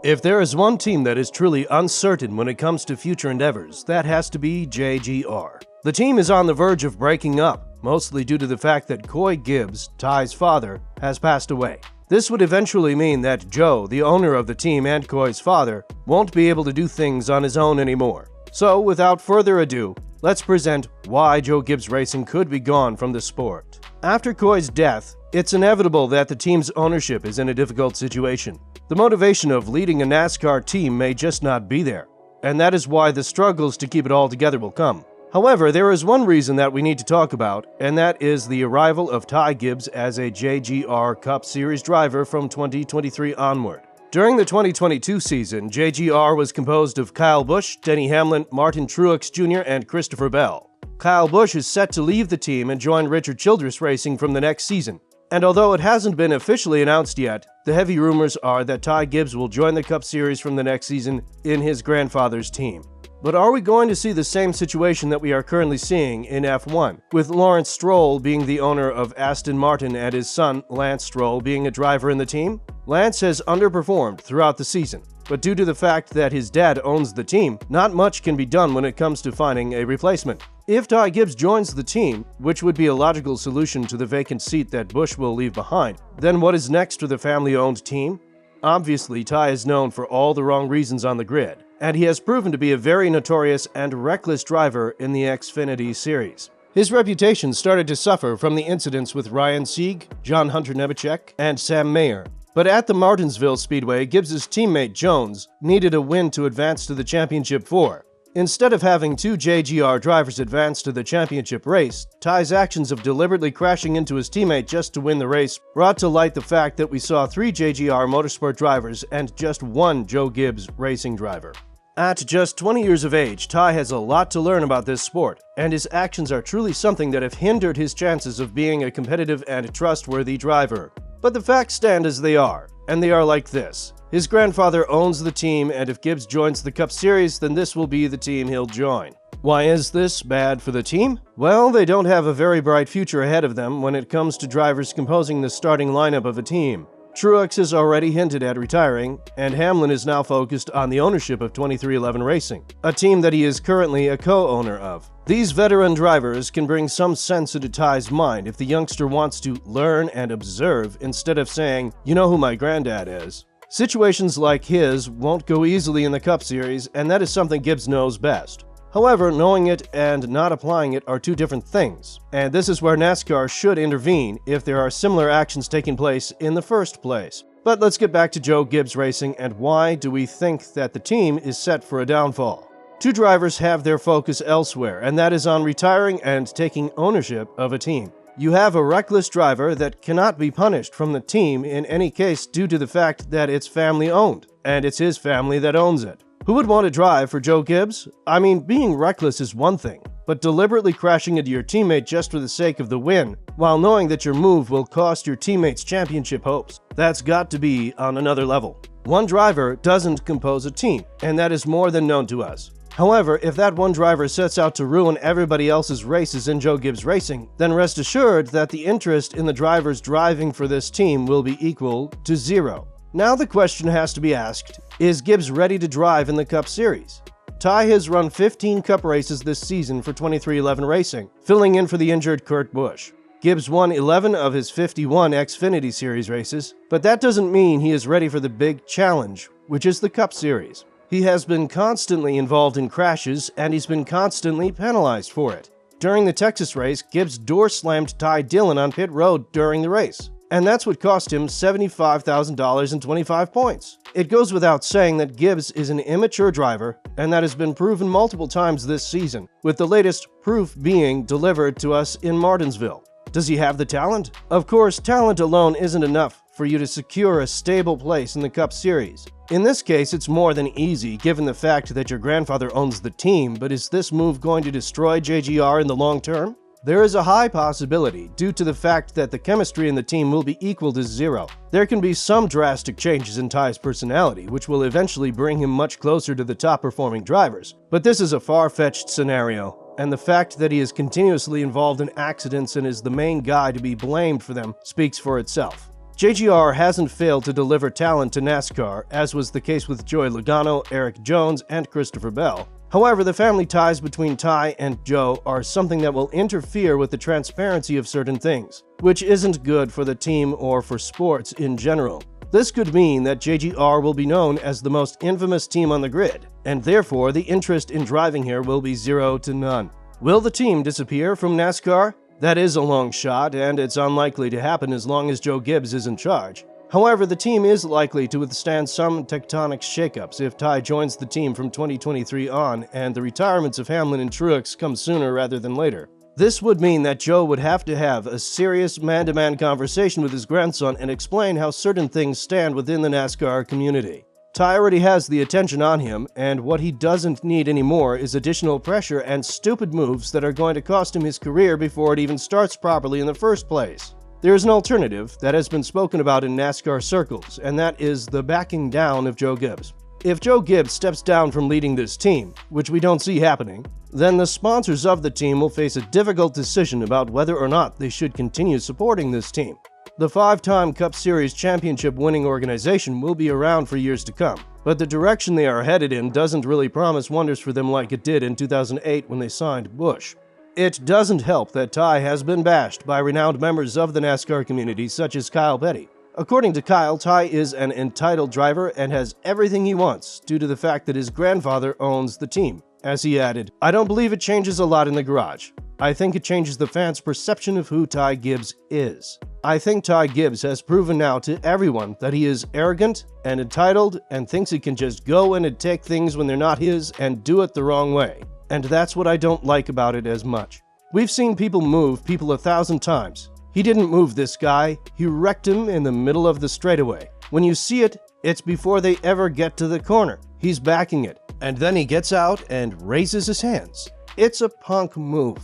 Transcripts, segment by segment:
If there is one team that is truly uncertain when it comes to future endeavors, that has to be JGR. The team is on the verge of breaking up, mostly due to the fact that Coy Gibbs, Ty's father, has passed away. This would eventually mean that Joe, the owner of the team and Coy's father, won't be able to do things on his own anymore. So, without further ado, let's present why Joe Gibbs Racing could be gone from the sport. After Coy's death, it's inevitable that the team's ownership is in a difficult situation. The motivation of leading a NASCAR team may just not be there, and that is why the struggles to keep it all together will come. However, there is one reason that we need to talk about, and that is the arrival of Ty Gibbs as a JGR Cup Series driver from 2023 onward. During the 2022 season, JGR was composed of Kyle Busch, Denny Hamlin, Martin Truex Jr., and Christopher Bell. Kyle Busch is set to leave the team and join Richard Childress Racing from the next season. And although it hasn't been officially announced yet, the heavy rumors are that Ty Gibbs will join the Cup Series from the next season in his grandfather's team. But are we going to see the same situation that we are currently seeing in F1, with Lawrence Stroll being the owner of Aston Martin and his son, Lance Stroll, being a driver in the team? Lance has underperformed throughout the season, but due to the fact that his dad owns the team, not much can be done when it comes to finding a replacement. If Ty Gibbs joins the team, which would be a logical solution to the vacant seat that Busch will leave behind, then what is next for the family-owned team? Obviously, Ty is known for all the wrong reasons on the grid, and he has proven to be a very notorious and reckless driver in the Xfinity series. His reputation started to suffer from the incidents with Ryan Sieg, John Hunter Nemechek, and Sam Mayer. But at the Martinsville Speedway, Gibbs' teammate Jones needed a win to advance to the championship four. Instead of having two JGR drivers advance to the championship race, Ty's actions of deliberately crashing into his teammate just to win the race brought to light the fact that we saw three JGR motorsport drivers and just one Joe Gibbs Racing driver. At just 20 years of age, Ty has a lot to learn about this sport, and his actions are truly something that have hindered his chances of being a competitive and trustworthy driver. But the facts stand as they are, and they are like this. His grandfather owns the team, and if Gibbs joins the Cup Series, then this will be the team he'll join. Why is this bad for the team? Well, they don't have a very bright future ahead of them when it comes to drivers composing the starting lineup of a team. Truex has already hinted at retiring, and Hamlin is now focused on the ownership of 23XI Racing, a team that he is currently a co-owner of. These veteran drivers can bring some sense into Ty's mind if the youngster wants to learn and observe instead of saying, "You know who my granddad is." Situations like his won't go easily in the Cup Series, and that is something Gibbs knows best. However, knowing it and not applying it are two different things, and this is where NASCAR should intervene if there are similar actions taking place in the first place. But let's get back to Joe Gibbs Racing and why do we think that the team is set for a downfall. Two drivers have their focus elsewhere, and that is on retiring and taking ownership of a team. You have a reckless driver that cannot be punished from the team in any case due to the fact that it's family-owned, and it's his family that owns it. Who would want to drive for Joe Gibbs? I mean, being reckless is one thing, but deliberately crashing into your teammate just for the sake of the win, while knowing that your move will cost your teammates championship hopes, that's got to be on another level. One driver doesn't compose a team, and that is more than known to us. However, if that one driver sets out to ruin everybody else's races in Joe Gibbs Racing, then rest assured that the interest in the drivers driving for this team will be equal to zero. Now the question has to be asked, is Gibbs ready to drive in the Cup Series? Ty has run 15 Cup races this season for 23XI Racing, filling in for the injured Kurt Busch. Gibbs won 11 of his 51 Xfinity Series races, but that doesn't mean he is ready for the big challenge, which is the Cup Series. He has been constantly involved in crashes, and he's been constantly penalized for it. During the Texas race, Gibbs door-slammed Ty Dillon on pit road during the race, and that's what cost him $75,000 and 25 points. It goes without saying that Gibbs is an immature driver, and that has been proven multiple times this season, with the latest proof being delivered to us in Martinsville. Does he have the talent? Of course, talent alone isn't enough for you to secure a stable place in the Cup Series. In this case, it's more than easy given the fact that your grandfather owns the team, but is this move going to destroy JGR in the long term? There is a high possibility due to the fact that the chemistry in the team will be equal to zero. There can be some drastic changes in Ty's personality, which will eventually bring him much closer to the top-performing drivers. But this is a far-fetched scenario, and the fact that he is continuously involved in accidents and is the main guy to be blamed for them speaks for itself. JGR hasn't failed to deliver talent to NASCAR, as was the case with Joey Logano, Eric Jones, and Christopher Bell. However, the family ties between Ty and Joe are something that will interfere with the transparency of certain things, which isn't good for the team or for sports in general. This could mean that JGR will be known as the most infamous team on the grid, and therefore the interest in driving here will be 0 to none. Will the team disappear from NASCAR? That is a long shot, and it's unlikely to happen as long as Joe Gibbs is in charge. However, the team is likely to withstand some tectonic shakeups if Ty joins the team from 2023 on, and the retirements of Hamlin and Truex come sooner rather than later. This would mean that Joe would have to have a serious man-to-man conversation with his grandson and explain how certain things stand within the NASCAR community. Ty already has the attention on him, and what he doesn't need anymore is additional pressure and stupid moves that are going to cost him his career before it even starts properly in the first place. There is an alternative that has been spoken about in NASCAR circles, and that is the backing down of Joe Gibbs. If Joe Gibbs steps down from leading this team, which we don't see happening, then the sponsors of the team will face a difficult decision about whether or not they should continue supporting this team. The 5-time Cup Series championship winning organization will be around for years to come, but the direction they are headed in doesn't really promise wonders for them like it did in 2008 when they signed Busch. It doesn't help that Ty has been bashed by renowned members of the NASCAR community such as Kyle Petty. According to Kyle, Ty is an entitled driver and has everything he wants due to the fact that his grandfather owns the team. As he added, "I don't believe it changes a lot in the garage. I think it changes the fans' perception of who Ty Gibbs is. I think Ty Gibbs has proven now to everyone that he is arrogant and entitled and thinks he can just go in and take things when they're not his and do it the wrong way. And that's what I don't like about it as much. We've seen people move people 1,000 times. He didn't move this guy, he wrecked him in the middle of the straightaway. When you see it, it's before they ever get to the corner. He's backing it, and then he gets out and raises his hands. It's a punk move."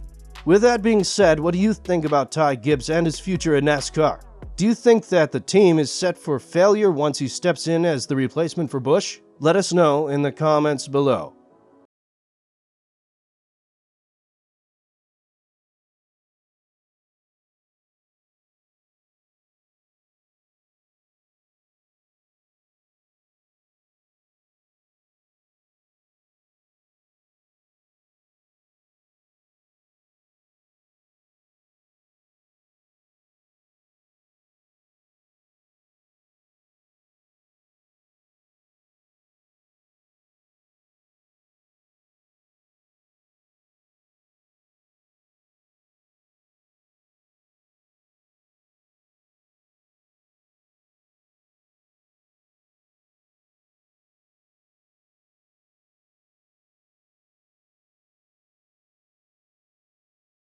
With that being said, what do you think about Ty Gibbs and his future in NASCAR? Do you think that the team is set for failure once he steps in as the replacement for Busch? Let us know in the comments below.